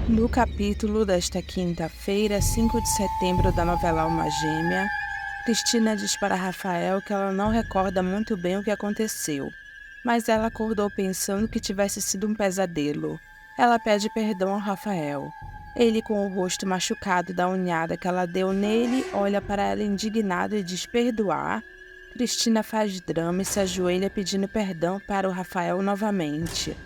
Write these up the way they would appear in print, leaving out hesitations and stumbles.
No capítulo desta quinta-feira, 5 de setembro da novela Alma Gêmea, Cristina diz para Rafael que ela não recorda muito bem o que aconteceu, mas ela acordou pensando que tivesse sido um pesadelo. Ela pede perdão ao Rafael. Ele, com o rosto machucado da unhada que ela deu nele, olha para ela indignado e diz perdoar. Cristina faz drama e se ajoelha pedindo perdão para o Rafael novamente.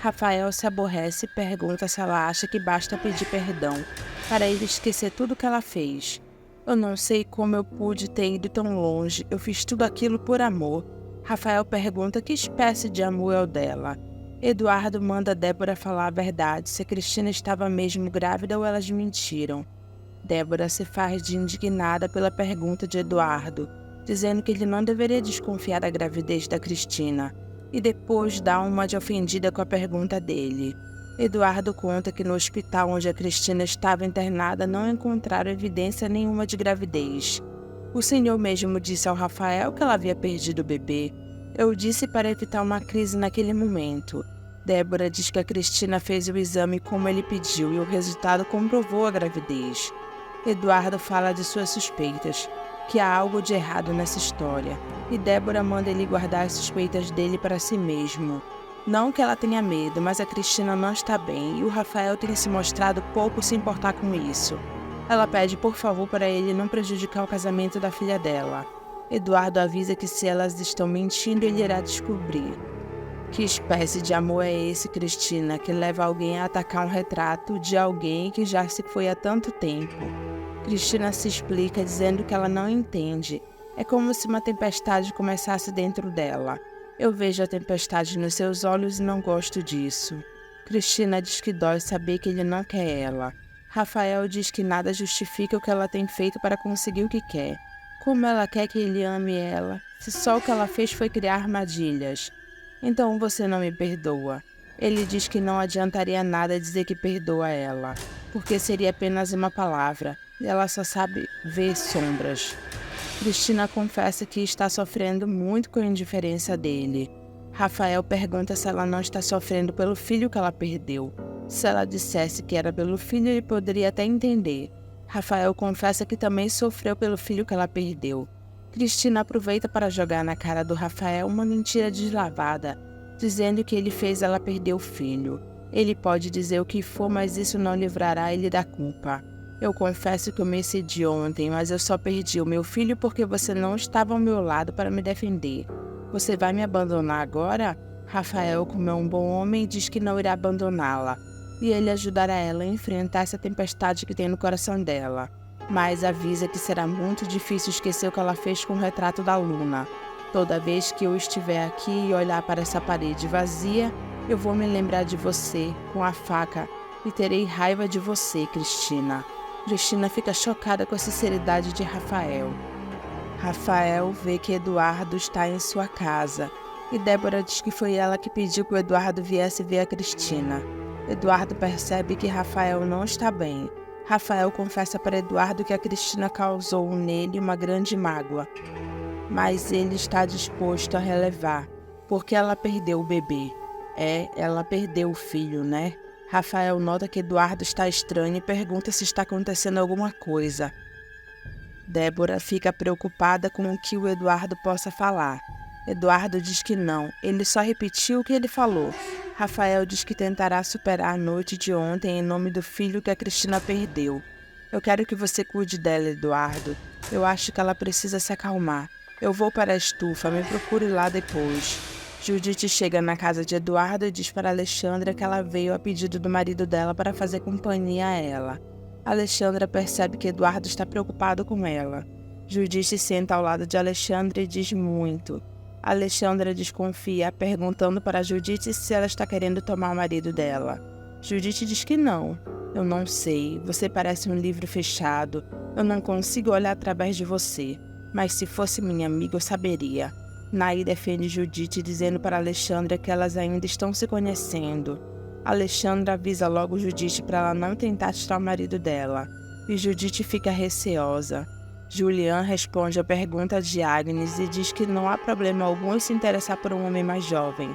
Rafael se aborrece e pergunta se ela acha que basta pedir perdão para ele esquecer tudo o que ela fez. Eu não sei como eu pude ter ido tão longe, eu fiz tudo aquilo por amor. Rafael pergunta que espécie de amor é o dela. Eduardo manda Débora falar a verdade, se a Cristina estava mesmo grávida ou elas mentiram. Débora se faz de indignada pela pergunta de Eduardo, dizendo que ele não deveria desconfiar da gravidez da Cristina, e depois dá uma de ofendida com a pergunta dele. Eduardo conta que no hospital onde a Cristina estava internada não encontraram evidência nenhuma de gravidez. O senhor mesmo disse ao Rafael que ela havia perdido o bebê. Eu disse para evitar uma crise naquele momento. Débora diz que a Cristina fez o exame como ele pediu e o resultado comprovou a gravidez. Eduardo fala de suas suspeitas, que há algo de errado nessa história, e Débora manda ele guardar as suspeitas dele para si mesmo. Não que ela tenha medo, mas a Cristina não está bem e o Rafael tem se mostrado pouco se importar com isso. Ela pede por favor para ele não prejudicar o casamento da filha dela. Eduardo avisa que se elas estão mentindo, ele irá descobrir. Que espécie de amor é esse, Cristina, que leva alguém a atacar um retrato de alguém que já se foi há tanto tempo? Cristina se explica dizendo que ela não entende. É como se uma tempestade começasse dentro dela. Eu vejo a tempestade nos seus olhos e não gosto disso. Cristina diz que dói saber que ele não quer ela. Rafael diz que nada justifica o que ela tem feito para conseguir o que quer. Como ela quer que ele ame ela, se só o que ela fez foi criar armadilhas? Então você não me perdoa. Ele diz que não adiantaria nada dizer que perdoa ela, porque seria apenas uma palavra, e ela só sabe ver sombras. Cristina confessa que está sofrendo muito com a indiferença dele. Rafael pergunta se ela não está sofrendo pelo filho que ela perdeu. Se ela dissesse que era pelo filho, ele poderia até entender. Rafael confessa que também sofreu pelo filho que ela perdeu. Cristina aproveita para jogar na cara do Rafael uma mentira deslavada, dizendo que ele fez ela perder o filho. Ele pode dizer o que for, mas isso não livrará ele da culpa. Eu confesso que eu me excedi ontem, mas eu só perdi o meu filho porque você não estava ao meu lado para me defender. Você vai me abandonar agora? Rafael, como é um bom homem, diz que não irá abandoná-la, e ele ajudará ela a enfrentar essa tempestade que tem no coração dela. Mas avisa que será muito difícil esquecer o que ela fez com o retrato da Luna. Toda vez que eu estiver aqui e olhar para essa parede vazia, eu vou me lembrar de você, com a faca, e terei raiva de você, Cristina. Cristina fica chocada com a sinceridade de Rafael. Rafael vê que Eduardo está em sua casa, e Débora diz que foi ela que pediu que o Eduardo viesse ver a Cristina. Eduardo percebe que Rafael não está bem. Rafael confessa para Eduardo que a Cristina causou nele uma grande mágoa, mas ele está disposto a relevar, porque ela perdeu o bebê. Ela perdeu o filho, né? Rafael nota que Eduardo está estranho e pergunta se está acontecendo alguma coisa. Débora fica preocupada com o que o Eduardo possa falar. Eduardo diz que não, ele só repetiu o que ele falou. Rafael diz que tentará superar a noite de ontem em nome do filho que a Cristina perdeu. Eu quero que você cuide dela, Eduardo. Eu acho que ela precisa se acalmar. Eu vou para a estufa, me procure lá depois. Judite chega na casa de Eduardo e diz para Alexandra que ela veio a pedido do marido dela para fazer companhia a ela. Alexandra percebe que Eduardo está preocupado com ela. Judite senta ao lado de Alexandra e diz muito. Alexandra desconfia, perguntando para Judite se ela está querendo tomar o marido dela. Judite diz que não. Eu não sei, você parece um livro fechado. Eu não consigo olhar através de você. Mas se fosse minha amiga, eu saberia. Nai defende Judite, dizendo para Alexandra que elas ainda estão se conhecendo. Alexandra avisa logo Judite para ela não tentar tirar o marido dela, e Judite fica receosa. Julian responde à pergunta de Agnes e diz que não há problema algum em se interessar por um homem mais jovem.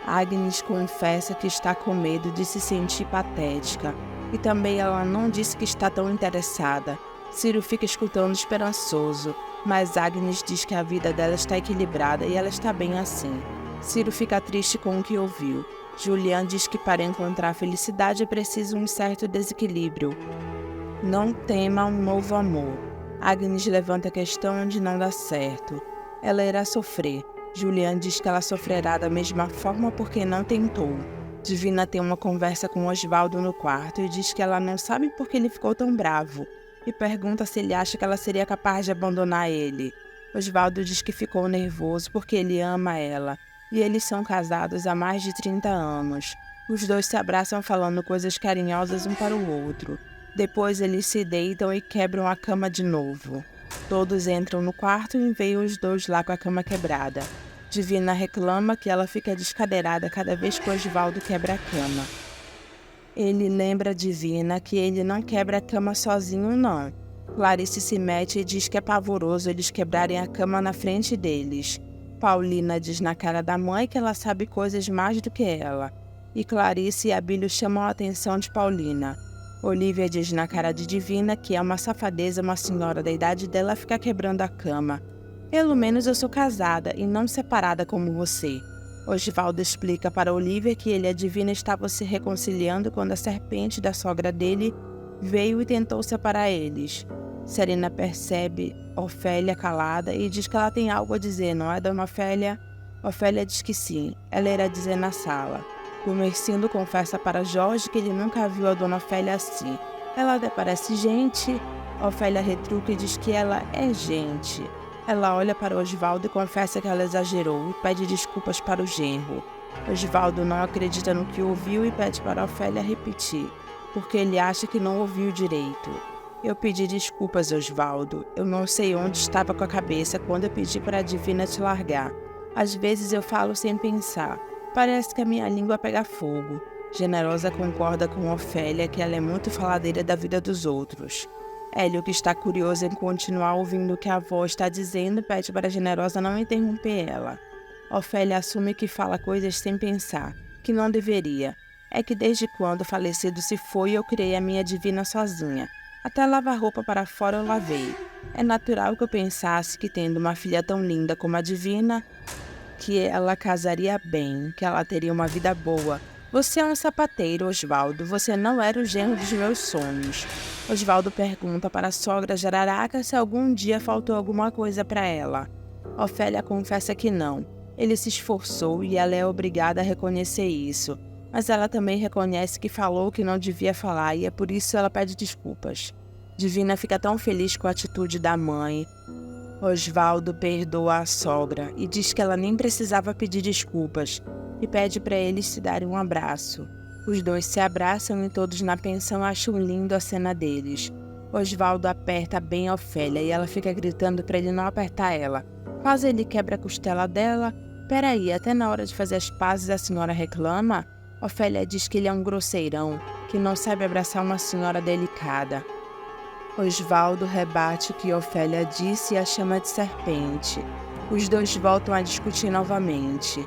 Agnes confessa que está com medo de se sentir patética, e também ela não disse que está tão interessada. Ciro fica escutando esperançoso, mas Agnes diz que a vida dela está equilibrada e ela está bem assim. Ciro fica triste com o que ouviu. Julian diz que para encontrar a felicidade é preciso um certo desequilíbrio. Não tema um novo amor. Agnes levanta a questão de não dar certo. Ela irá sofrer. Julian diz que ela sofrerá da mesma forma porque não tentou. Divina tem uma conversa com Osvaldo no quarto e diz que ela não sabe por que ele ficou tão bravo, e pergunta se ele acha que ela seria capaz de abandonar ele. Osvaldo diz que ficou nervoso porque ele ama ela, e eles são casados há mais de 30 anos. Os dois se abraçam falando coisas carinhosas um para o outro. Depois eles se deitam e quebram a cama de novo. Todos entram no quarto e veem os dois lá com a cama quebrada. Divina reclama que ela fica descadeirada cada vez que Osvaldo quebra a cama. Ele lembra Divina que ele não quebra a cama sozinho, não. Clarice se mete e diz que é pavoroso eles quebrarem a cama na frente deles. Paulina diz na cara da mãe que ela sabe coisas mais do que ela. E Clarice e Abílio chamam a atenção de Paulina. Olivia diz na cara de Divina que é uma safadeza uma senhora da idade dela ficar quebrando a cama. Pelo menos eu sou casada e não separada como você. Osvaldo explica para Olivia que ele e a Divina estavam se reconciliando quando a serpente da sogra dele veio e tentou separar eles. Serena percebe Ofélia calada e diz que ela tem algo a dizer, não é, dona Ofélia? Ofélia diz que sim, ela irá dizer na sala. Gumercindo confessa para Jorge que ele nunca viu a dona Ofélia assim. Ela até parece gente. Ofélia retruca e diz que ela é gente. Ela olha para Osvaldo e confessa que ela exagerou e pede desculpas para o genro. Osvaldo não acredita no que ouviu e pede para Ofélia repetir, porque ele acha que não ouviu direito. Eu pedi desculpas, Osvaldo. Eu não sei onde estava com a cabeça quando eu pedi para a Divina te largar. Às vezes eu falo sem pensar. Parece que a minha língua pega fogo. Generosa concorda com Ofélia que ela é muito faladeira da vida dos outros. Hélio, que está curioso em continuar ouvindo o que a avó está dizendo, pede para a Generosa não interromper ela. Ofélia assume que fala coisas sem pensar, que não deveria. É que desde quando o falecido se foi, eu criei a minha Divina sozinha. Até lavar roupa para fora eu lavei. É natural que eu pensasse que tendo uma filha tão linda como a Divina, que ela casaria bem, que ela teria uma vida boa. Você é um sapateiro, Osvaldo. Você não era o genro dos meus sonhos. Osvaldo pergunta para a sogra Jararaca se algum dia faltou alguma coisa para ela. Ofélia confessa que não. Ele se esforçou e ela é obrigada a reconhecer isso. Mas ela também reconhece que falou o que não devia falar e é por isso ela pede desculpas. Divina fica tão feliz com a atitude da mãe. Osvaldo perdoa a sogra e diz que ela nem precisava pedir desculpas e pede para eles se darem um abraço. Os dois se abraçam e todos na pensão acham lindo a cena deles. Osvaldo aperta bem a Ofélia e ela fica gritando para ele não apertar ela. Quase ele quebra a costela dela. Peraí, até na hora de fazer as pazes a senhora reclama? Ofélia diz que ele é um grosseirão, que não sabe abraçar uma senhora delicada. Osvaldo rebate o que Ofélia disse e a chama de serpente. Os dois voltam a discutir novamente.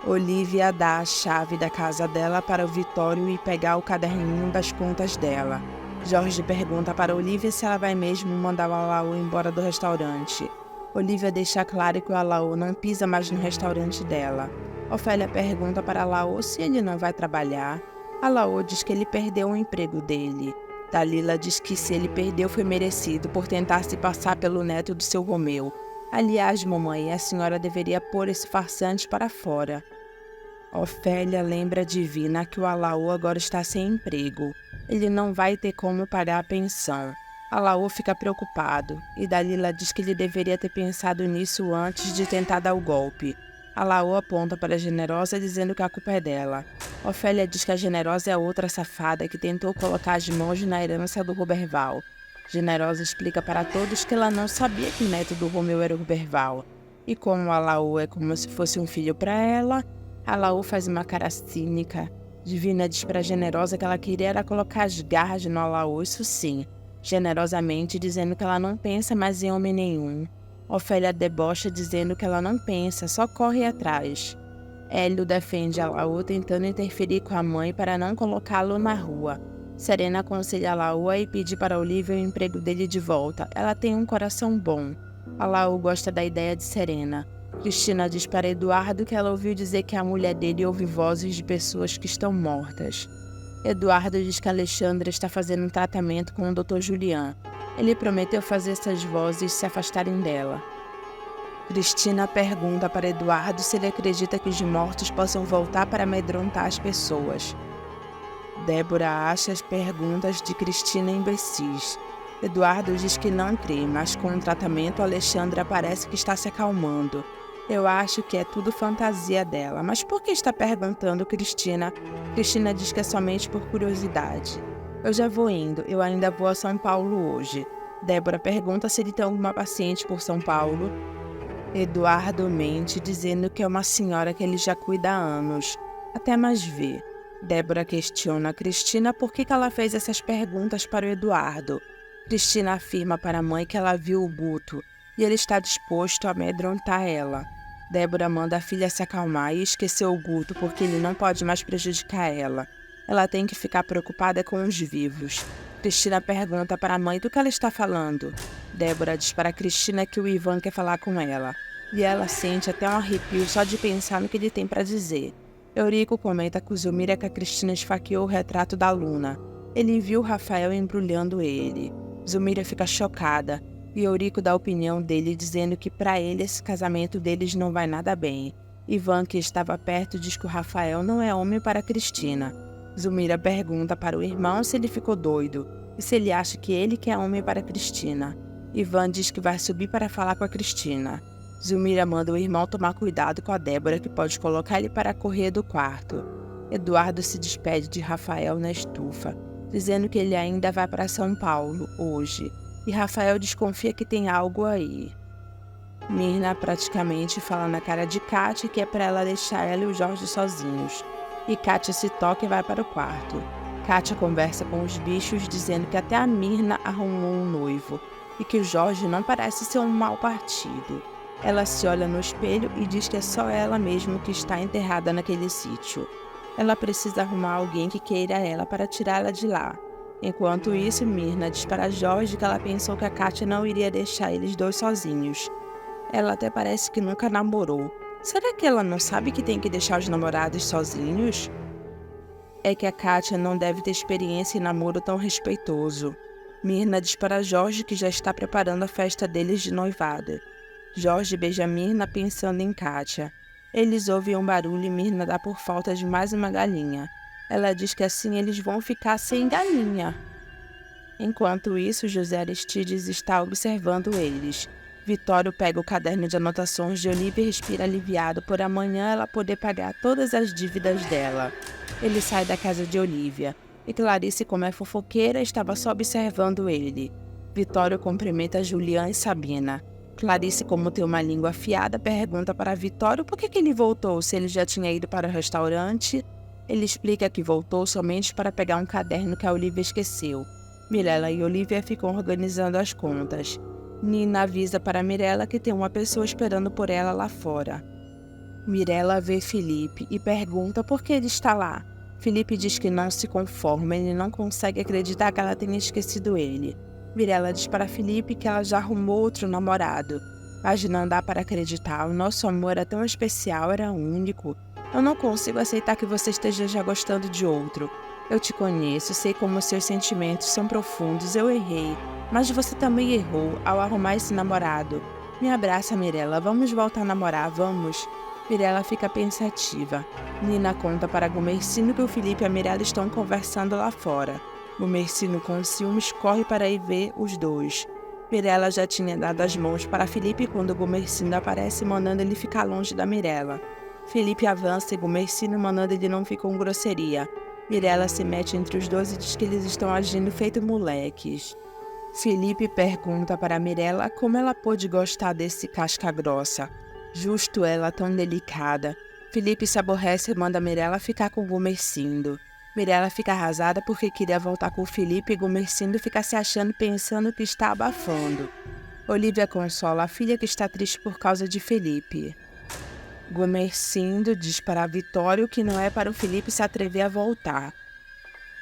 Olivia dá a chave da casa dela para o Vitório e pegar o caderninho das contas dela. Jorge pergunta para Olivia se ela vai mesmo mandar o Alaô embora do restaurante. Olivia deixa claro que o Alaô não pisa mais no restaurante dela. Ofélia pergunta para Alaô se ele não vai trabalhar. Alaô diz que ele perdeu o emprego dele. Dalila diz que se ele perdeu foi merecido por tentar se passar pelo neto do seu Romeu. Aliás, mamãe, a senhora deveria pôr esse farsante para fora. Ofélia lembra a Divina que o Alaô agora está sem emprego. Ele não vai ter como pagar a pensão. Alaô fica preocupado e Dalila diz que ele deveria ter pensado nisso antes de tentar dar o golpe. Alaô aponta para a Generosa dizendo que a culpa é dela. Ofélia diz que a Generosa é outra safada que tentou colocar as mãos na herança do Roberval. Generosa explica para todos que ela não sabia que o neto do Romeu era o Roberval. E como Alaô é como se fosse um filho para ela, Alaô faz uma cara cínica. Divina diz para Generosa que ela queria era colocar as garras no Alaô, isso sim, generosamente dizendo que ela não pensa mais em homem nenhum. Ofélia debocha dizendo que ela não pensa, só corre atrás. Hélio defende a Laú tentando interferir com a mãe para não colocá-lo na rua. Serena aconselha a Laú a ir pedir para Olivia o emprego dele de volta. Ela tem um coração bom. A Laú gosta da ideia de Serena. Cristina diz para Eduardo que ela ouviu dizer que a mulher dele ouve vozes de pessoas que estão mortas. Eduardo diz que Alexandra está fazendo um tratamento com o Dr. Julian. Ele prometeu fazer essas vozes se afastarem dela. Cristina pergunta para Eduardo se ele acredita que os mortos possam voltar para amedrontar as pessoas. Débora acha as perguntas de Cristina imbecis. Eduardo diz que não crê, mas com o tratamento Alexandra parece que está se acalmando. Eu acho que é tudo fantasia dela, mas por que está perguntando, Cristina? Cristina diz que é somente por curiosidade. Eu já vou indo, eu ainda vou a São Paulo hoje. Débora pergunta se ele tem alguma paciente por São Paulo. Eduardo mente, dizendo que é uma senhora que ele já cuida há anos. Até mais ver. Débora questiona a Cristina por que ela fez essas perguntas para o Eduardo. Cristina afirma para a mãe que ela viu o Guto e ele está disposto a amedrontar ela. Débora manda a filha se acalmar e esquecer o Guto porque ele não pode mais prejudicar ela. Ela tem que ficar preocupada com os vivos. Cristina pergunta para a mãe do que ela está falando. Débora diz para Cristina que o Ivan quer falar com ela. E ela sente até um arrepio só de pensar no que ele tem para dizer. Eurico comenta com Zulmira que a Cristina esfaqueou o retrato da Luna. Ele viu Rafael embrulhando ele. Zulmira fica chocada. E Eurico dá a opinião dele dizendo que para ele esse casamento deles não vai nada bem. Ivan, que estava perto, diz que o Rafael não é homem para Cristina. Zulmira pergunta para o irmão se ele ficou doido e se ele acha que ele quer homem para Cristina. Ivan diz que vai subir para falar com a Cristina. Zulmira manda o irmão tomar cuidado com a Débora, que pode colocar ele para correr do quarto. Eduardo se despede de Rafael na estufa, dizendo que ele ainda vai para São Paulo hoje. E Rafael desconfia que tem algo aí. Mirna praticamente fala na cara de Kátia que é para ela deixar ela e o Jorge sozinhos. E Kátia se toca e vai para o quarto. Kátia conversa com os bichos dizendo que até a Mirna arrumou um noivo e que o Jorge não parece ser um mau partido. Ela se olha no espelho e diz que é só ela mesma que está enterrada naquele sítio. Ela precisa arrumar alguém que queira ela para tirá-la de lá. Enquanto isso, Mirna diz para Jorge que ela pensou que a Kátia não iria deixar eles dois sozinhos. Ela até parece que nunca namorou. Será que ela não sabe que tem que deixar os namorados sozinhos? É que a Kátia não deve ter experiência em namoro tão respeitoso. Mirna diz para Jorge que já está preparando a festa deles de noivado. Jorge beija Mirna pensando em Kátia. Eles ouvem um barulho e Mirna dá por falta de mais uma galinha. Ela diz que assim eles vão ficar sem galinha. Enquanto isso, José Aristides está observando eles. Vitório pega o caderno de anotações de Olivia e respira aliviado por amanhã ela poder pagar todas as dívidas dela. Ele sai da casa de Olivia, e Clarice, como é fofoqueira, estava só observando ele. Vitório cumprimenta Julian e Sabina. Clarice, como tem uma língua afiada, pergunta para Vitório por que ele voltou se ele já tinha ido para o restaurante. Ele explica que voltou somente para pegar um caderno que a Olivia esqueceu. Mirella e Olivia ficam organizando as contas. Nina avisa para Mirella que tem uma pessoa esperando por ela lá fora. Mirella vê Felipe e pergunta por que ele está lá. Felipe diz que não se conforma, ele não consegue acreditar que ela tenha esquecido ele. Mirella diz para Felipe que ela já arrumou outro namorado. Mas não dá para acreditar, o nosso amor é tão especial, era único. Eu não consigo aceitar que você esteja já gostando de outro. Eu te conheço, sei como seus sentimentos são profundos, eu errei. Mas você também errou ao arrumar esse namorado. Me abraça, Mirella, vamos voltar a namorar, vamos. Mirella fica pensativa. Nina conta para Gumercino que o Felipe e a Mirella estão conversando lá fora. Gumercino, com ciúmes, corre para ir ver os dois. Mirella já tinha dado as mãos para Felipe quando Gumercino aparece mandando ele ficar longe da Mirella. Felipe avança e Gumercino mandando ele não ficar com grosseria. Mirella se mete entre os dois e diz que eles estão agindo feito moleques. Felipe pergunta para Mirella como ela pôde gostar desse casca grossa. Justo ela tão delicada. Felipe se aborrece e manda Mirella ficar com Gumercindo. Mirella fica arrasada porque queria voltar com o Felipe e Gumercindo fica se achando pensando que está abafando. Olivia consola a filha que está triste por causa de Felipe. Gumercindo diz para Vitório que não é para o Felipe se atrever a voltar.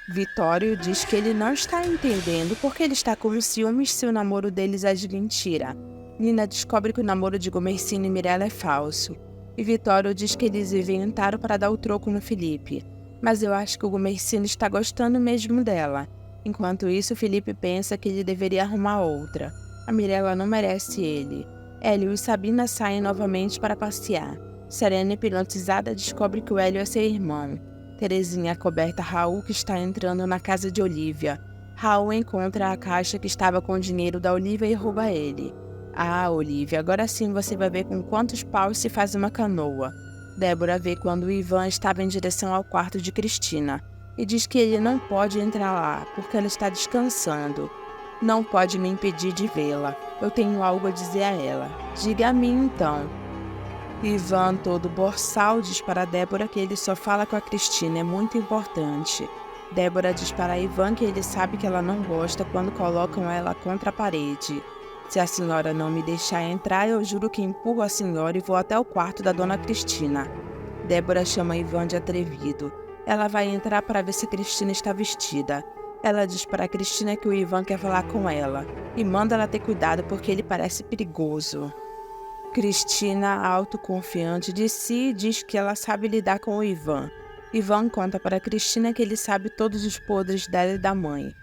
Vitório diz que ele não está entendendo porque ele está com ciúmes se o namoro deles é de mentira. Nina descobre que o namoro de Gumercindo e Mirella é falso. E Vitório diz que eles inventaram para dar o troco no Felipe. Mas eu acho que o Gumercindo está gostando mesmo dela. Enquanto isso, Felipe pensa que ele deveria arrumar outra. A Mirella não merece ele. Hélio e Sabina saem novamente para passear. Serena, hipnotizada, descobre que o Hélio é seu irmão. Terezinha coberta Raul, que está entrando na casa de Olivia. Raul encontra a caixa que estava com o dinheiro da Olivia e rouba ele. Ah, Olivia, agora sim você vai ver com quantos paus se faz uma canoa. Débora vê quando o Ivan estava em direção ao quarto de Cristina e diz que ele não pode entrar lá porque ela está descansando. Não pode me impedir de vê-la. Eu tenho algo a dizer a ela. Diga a mim então. Ivan, todo boçal, diz para Débora que ele só fala com a Cristina, é muito importante. Débora diz para Ivan que ele sabe que ela não gosta quando colocam ela contra a parede. Se a senhora não me deixar entrar, eu juro que empurro a senhora e vou até o quarto da dona Cristina. Débora chama Ivan de atrevido. Ela vai entrar para ver se Cristina está vestida. Ela diz para a Cristina que o Ivan quer falar com ela e manda ela ter cuidado porque ele parece perigoso. Cristina, autoconfiante de si, diz que ela sabe lidar com o Ivan. Ivan conta para Cristina que ele sabe todos os podres dela e da mãe.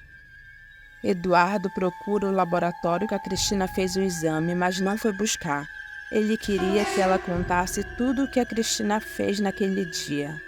Eduardo procura o laboratório que a Cristina fez o exame, mas não foi buscar. Ele queria que ela contasse tudo o que a Cristina fez naquele dia.